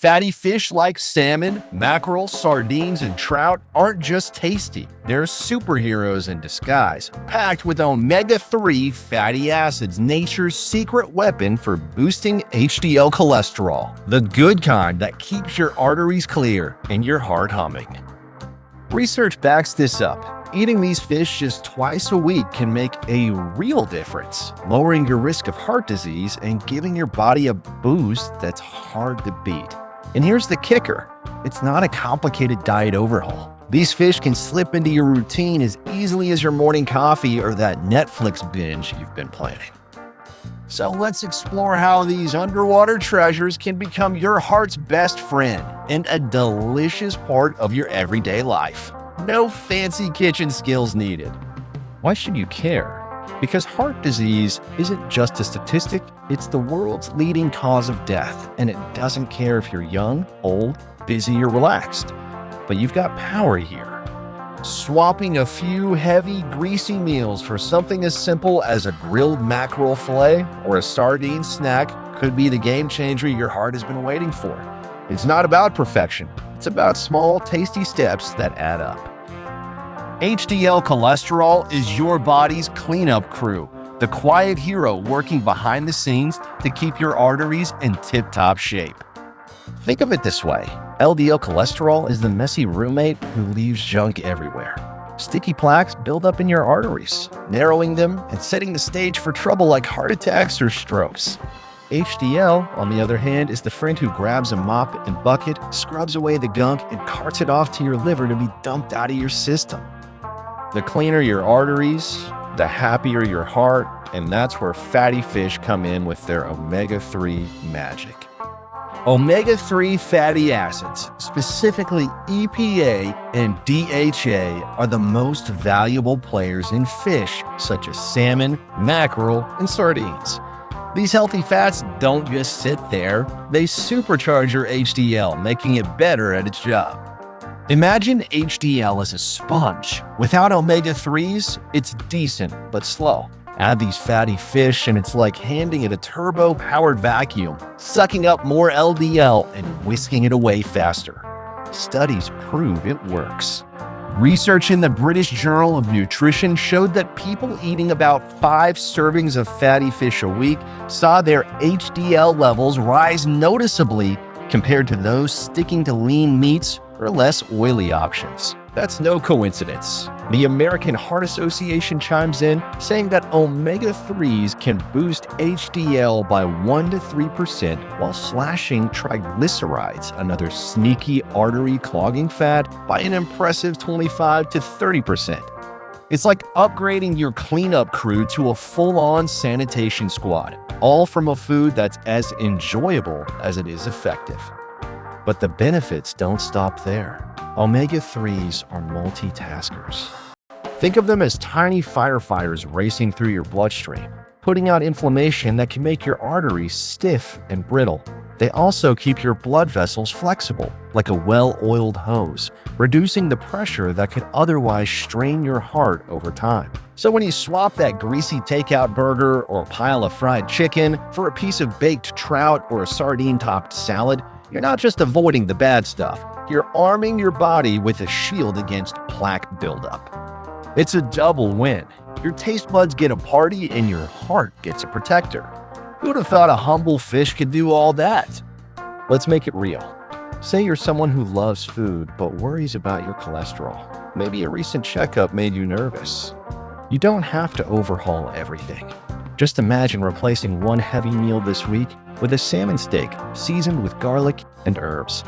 Fatty fish like salmon, mackerel, sardines, and trout aren't just tasty. They're superheroes in disguise, packed with omega-3 fatty acids, nature's secret weapon for boosting HDL cholesterol, the good kind that keeps your arteries clear and your heart humming. Research backs this up. Eating these fish just twice a week can make a real difference, lowering your risk of heart disease and giving your body a boost that's hard to beat. And here's the kicker. It's not a complicated diet overhaul. These fish can slip into your routine as easily as your morning coffee or that Netflix binge you've been planning. So let's explore how these underwater treasures can become your heart's best friend and a delicious part of your everyday life. No fancy kitchen skills needed. Why should you care? Because heart disease isn't just a statistic, it's the world's leading cause of death, and it doesn't care if you're young, old, busy, or relaxed. But you've got power here. Swapping a few heavy, greasy meals for something as simple as a grilled mackerel fillet or a sardine snack could be the game changer your heart has been waiting for. It's not about perfection. It's about small, tasty steps that add up. HDL cholesterol is your body's cleanup crew, the quiet hero working behind the scenes to keep your arteries in tip-top shape. Think of it this way. LDL cholesterol is the messy roommate who leaves junk everywhere. Sticky plaques build up in your arteries, narrowing them and setting the stage for trouble like heart attacks or strokes. HDL, on the other hand, is the friend who grabs a mop and bucket, scrubs away the gunk, and carts it off to your liver to be dumped out of your system. The cleaner your arteries, the happier your heart, and that's where fatty fish come in with their omega-3 magic. Omega-3 fatty acids, specifically EPA and DHA, are the most valuable players in fish, such as salmon, mackerel, and sardines. These healthy fats don't just sit there, they supercharge your HDL, making it better at its job. Imagine HDL as a sponge. Without omega-3s, it's decent but slow. Add these fatty fish and it's like handing it a turbo-powered vacuum, sucking up more LDL and whisking it away faster. Studies prove it works. Research in the British Journal of Nutrition showed that people eating about 5 servings of fatty fish a week saw their HDL levels rise noticeably compared to those sticking to lean meats or less oily options. That's no coincidence. The American Heart Association chimes in, saying that omega-3s can boost HDL by 1 to 3% while slashing triglycerides, another sneaky artery clogging fat, by an impressive 25 to 30%. It's like upgrading your cleanup crew to a full-on sanitation squad, all from a food that's as enjoyable as it is effective. But the benefits don't stop there. Omega-3s are multitaskers. Think of them as tiny firefighters racing through your bloodstream, putting out inflammation that can make your arteries stiff and brittle. They also keep your blood vessels flexible, like a well-oiled hose, reducing the pressure that could otherwise strain your heart over time. So when you swap that greasy takeout burger or pile of fried chicken for a piece of baked trout or a sardine-topped salad, you're not just avoiding the bad stuff, you're arming your body with a shield against plaque buildup. It's a double win. Your taste buds get a party and your heart gets a protector. Who would have thought a humble fish could do all that? Let's make it real. Say you're someone who loves food but worries about your cholesterol. Maybe a recent checkup made you nervous. You don't have to overhaul everything. Just imagine replacing one heavy meal this week with a salmon steak seasoned with garlic and herbs.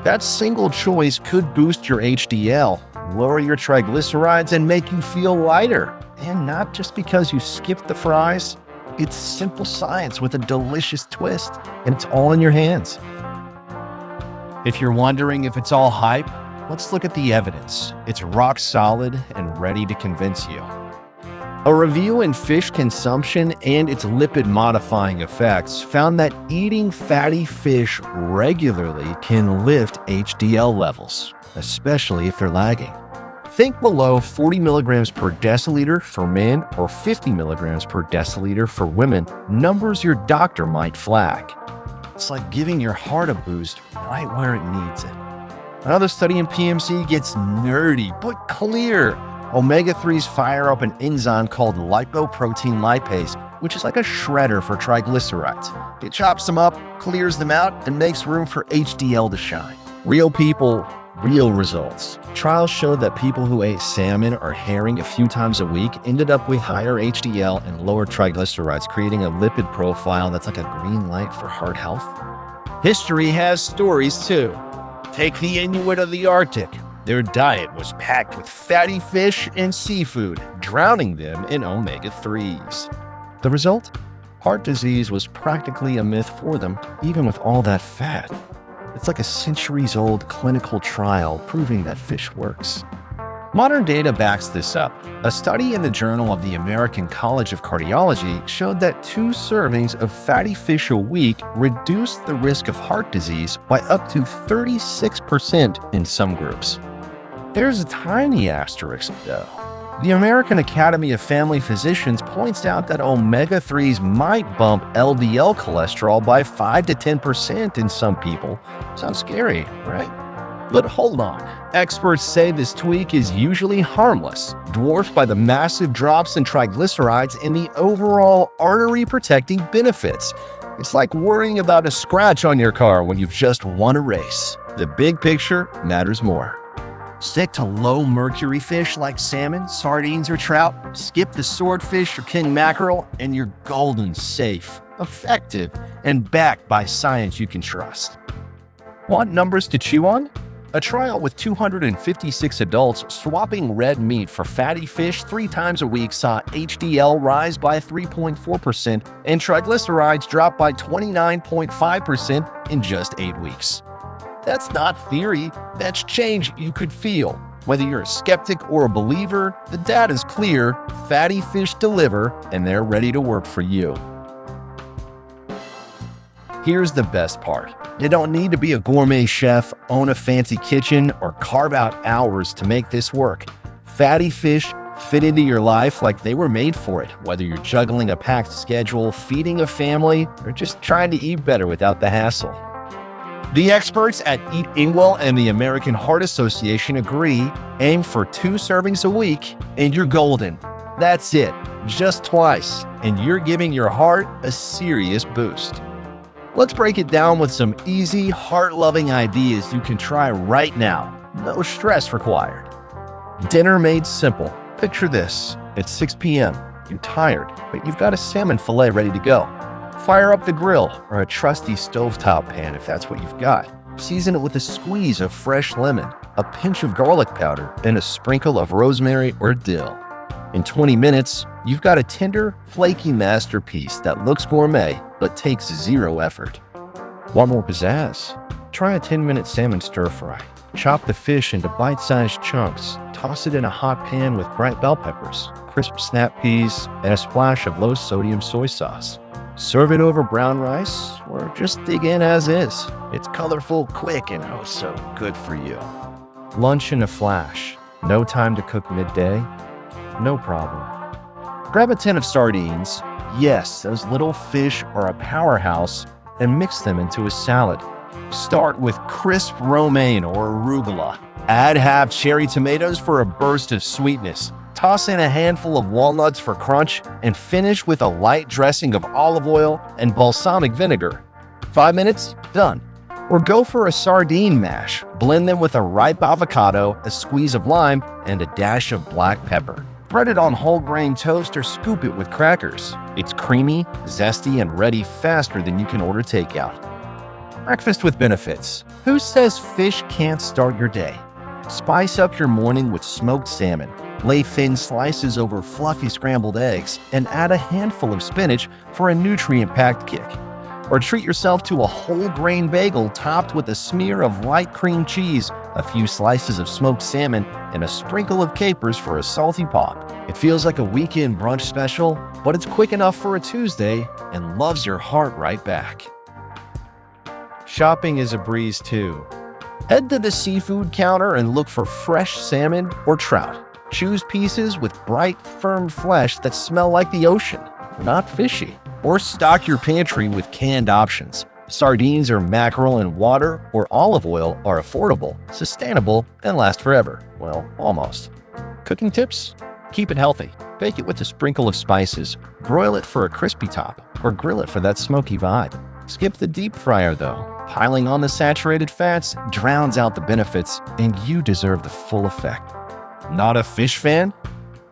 That single choice could boost your HDL, lower your triglycerides, and make you feel lighter. And not just because you skipped the fries. It's simple science with a delicious twist, and it's all in your hands. If you're wondering if it's all hype, let's look at the evidence. It's rock solid and ready to convince you. A review in fish consumption and its lipid-modifying effects found that eating fatty fish regularly can lift HDL levels, especially if they're lagging. Think below 40 milligrams per deciliter for men or 50 milligrams per deciliter for women, numbers your doctor might flag. It's like giving your heart a boost right where it needs it. Another study in PMC gets nerdy but clear. Omega-3s fire up an enzyme called lipoprotein lipase, which is like a shredder for triglycerides. It chops them up, clears them out, and makes room for HDL to shine. Real people, real results. Trials showed that people who ate salmon or herring a few times a week ended up with higher HDL and lower triglycerides, creating a lipid profile that's like a green light for heart health. History has stories too. Take the Inuit of the Arctic. Their diet was packed with fatty fish and seafood, drowning them in omega-3s. The result? Heart disease was practically a myth for them, even with all that fat. It's like a centuries-old clinical trial proving that fish works. Modern data backs this up. A study in the Journal of the American College of Cardiology showed that 2 servings of fatty fish a week reduced the risk of heart disease by up to 36% in some groups. There's a tiny asterisk, though. The American Academy of Family Physicians points out that omega-3s might bump LDL cholesterol by 5 to 10% in some people. Sounds scary, right? But hold on. Experts say this tweak is usually harmless, dwarfed by the massive drops in triglycerides and the overall artery-protecting benefits. It's like worrying about a scratch on your car when you've just won a race. The big picture matters more. Stick to low-mercury fish like salmon, sardines, or trout. Skip the swordfish or king mackerel, and you're golden safe, effective, and backed by science you can trust. Want numbers to chew on? A trial with 256 adults swapping red meat for fatty fish 3 times a week saw HDL rise by 3.4% and triglycerides drop by 29.5% in just 8 weeks. That's not theory, that's change you could feel. Whether you're a skeptic or a believer, the data's clear, fatty fish deliver, and they're ready to work for you. Here's the best part. You don't need to be a gourmet chef, own a fancy kitchen, or carve out hours to make this work. Fatty fish fit into your life like they were made for it, whether you're juggling a packed schedule, feeding a family, or just trying to eat better without the hassle. The experts at Eat Ingwell and the American Heart Association agree, aim for 2 servings a week, and you're golden. That's it, just twice, and you're giving your heart a serious boost. Let's break it down with some easy, heart-loving ideas you can try right now. No stress required. Dinner made simple. Picture this. It's 6 p.m. You're tired, but you've got a salmon fillet ready to go. Fire up the grill or a trusty stovetop pan if that's what you've got. Season it with a squeeze of fresh lemon, a pinch of garlic powder, and a sprinkle of rosemary or dill. In 20 minutes, you've got a tender, flaky masterpiece that looks gourmet but takes 0 effort. Want more pizzazz? Try a 10-minute salmon stir-fry. Chop the fish into bite-sized chunks. Toss it in a hot pan with bright bell peppers, crisp snap peas, and a splash of low-sodium soy sauce. Serve it over brown rice, or just dig in as is. It's colorful, quick, and oh so good for you. Lunch in a flash. No time to cook midday? No problem. Grab a tin of sardines. Yes, those little fish are a powerhouse, and mix them into a salad. Start with crisp romaine or arugula. Add half cherry tomatoes for a burst of sweetness. Toss in a handful of walnuts for crunch, and finish with a light dressing of olive oil and balsamic vinegar. 5 minutes, done. Or go for a sardine mash. Blend them with a ripe avocado, a squeeze of lime, and a dash of black pepper. Spread it on whole grain toast or scoop it with crackers. It's creamy, zesty, and ready faster than you can order takeout. Breakfast with benefits. Who says fish can't start your day? Spice up your morning with smoked salmon. Lay thin slices over fluffy scrambled eggs and add a handful of spinach for a nutrient-packed kick. Or treat yourself to a whole grain bagel topped with a smear of light cream cheese, a few slices of smoked salmon, and a sprinkle of capers for a salty pop. It feels like a weekend brunch special, but it's quick enough for a Tuesday and loves your heart right back. Shopping is a breeze too. Head to the seafood counter and look for fresh salmon or trout. Choose pieces with bright, firm flesh that smell like the ocean, not fishy. Or stock your pantry with canned options. Sardines or mackerel in water or olive oil are affordable, sustainable, and last forever. Well, almost. Cooking tips? Keep it healthy. Bake it with a sprinkle of spices, broil it for a crispy top, or grill it for that smoky vibe. Skip the deep fryer though. Piling on the saturated fats drowns out the benefits, and you deserve the full effect. Not a fish fan?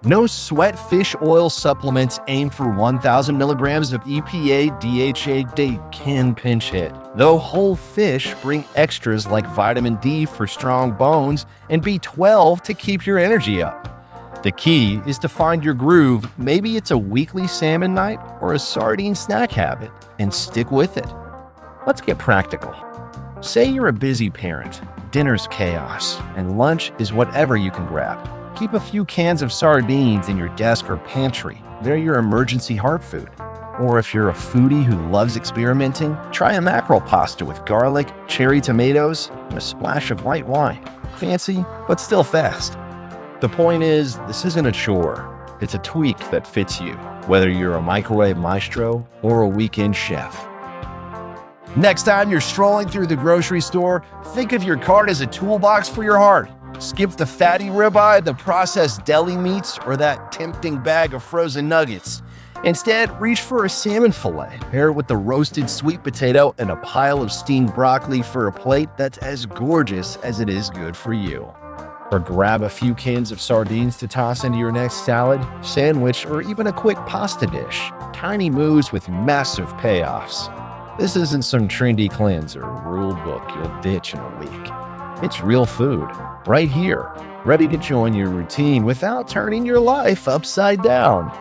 No sweat fish oil supplements aimed for 1,000 milligrams of EPA DHA they can pinch hit. Though whole fish bring extras like vitamin D for strong bones and B12 to keep your energy up. The key is to find your groove. Maybe it's a weekly salmon night or a sardine snack habit, and stick with it. Let's get practical. Say you're a busy parent, dinner's chaos, and lunch is whatever you can grab. Keep a few cans of sardines in your desk or pantry. They're your emergency heart food. Or if you're a foodie who loves experimenting, try a mackerel pasta with garlic, cherry tomatoes, and a splash of white wine. Fancy, but still fast. The point is, this isn't a chore. It's a tweak that fits you, whether you're a microwave maestro or a weekend chef. Next time you're strolling through the grocery store, think of your cart as a toolbox for your heart. Skip the fatty ribeye, the processed deli meats, or that tempting bag of frozen nuggets. Instead, reach for a salmon fillet. Pair it with the roasted sweet potato and a pile of steamed broccoli for a plate that's as gorgeous as it is good for you. Or grab a few cans of sardines to toss into your next salad, sandwich, or even a quick pasta dish. Tiny moves with massive payoffs. This isn't some trendy cleanser rule book you'll ditch in a week. It's real food, right here, ready to join your routine without turning your life upside down.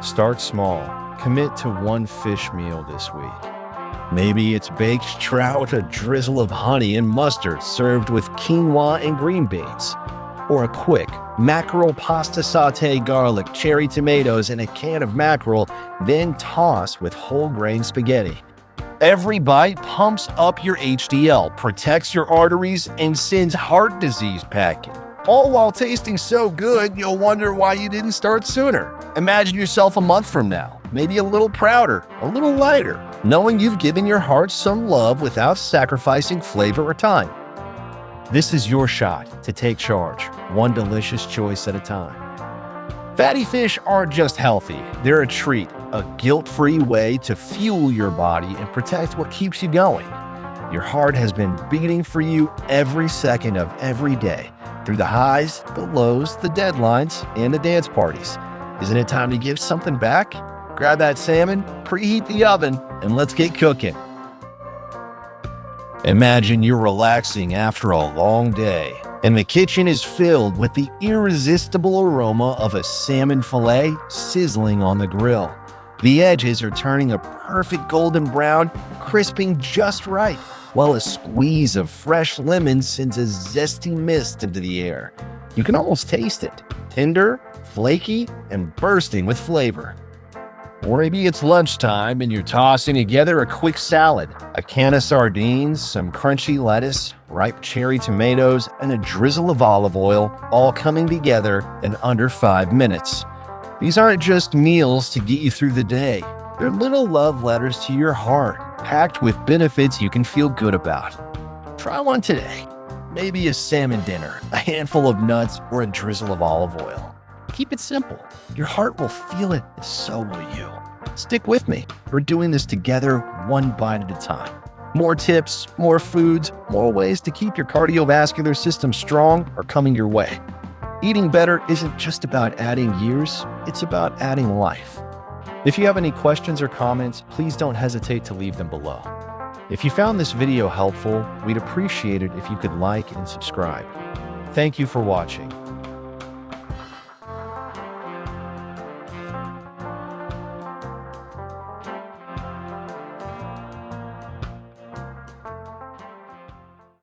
Start small. Commit to one fish meal this week. Maybe it's baked trout, a drizzle of honey and mustard served with quinoa and green beans. Or a quick mackerel pasta sauté, garlic, cherry tomatoes, and a can of mackerel, then toss with whole grain spaghetti. Every bite pumps up your HDL, protects your arteries, and sends heart disease packing. All while tasting so good, you'll wonder why you didn't start sooner. Imagine yourself a month from now, maybe a little prouder, a little lighter, knowing you've given your heart some love without sacrificing flavor or time. This is your shot to take charge, one delicious choice at a time. Fatty fish aren't just healthy, they're a treat, a guilt-free way to fuel your body and protect what keeps you going. Your heart has been beating for you every second of every day, through the highs, the lows, the deadlines, and the dance parties. Isn't it time to give something back? Grab that salmon, preheat the oven, and let's get cooking. Imagine you're relaxing after a long day, and the kitchen is filled with the irresistible aroma of a salmon fillet sizzling on the grill. The edges are turning a perfect golden brown, crisping just right, while a squeeze of fresh lemon sends a zesty mist into the air. You can almost taste it, tender, flaky, and bursting with flavor. Or maybe it's lunchtime and you're tossing together a quick salad, a can of sardines, some crunchy lettuce, ripe cherry tomatoes, and a drizzle of olive oil, all coming together in under 5 minutes. These aren't just meals to get you through the day. They're little love letters to your heart, packed with benefits you can feel good about. Try one today. Maybe a salmon dinner, a handful of nuts, or a drizzle of olive oil. Keep it simple. Your heart will feel it, and so will you. Stick with me. We're doing this together, one bite at a time. More tips, more foods, more ways to keep your cardiovascular system strong are coming your way. Eating better isn't just about adding years, it's about adding life. If you have any questions or comments, please don't hesitate to leave them below. If you found this video helpful, we'd appreciate it if you could like and subscribe. Thank you for watching.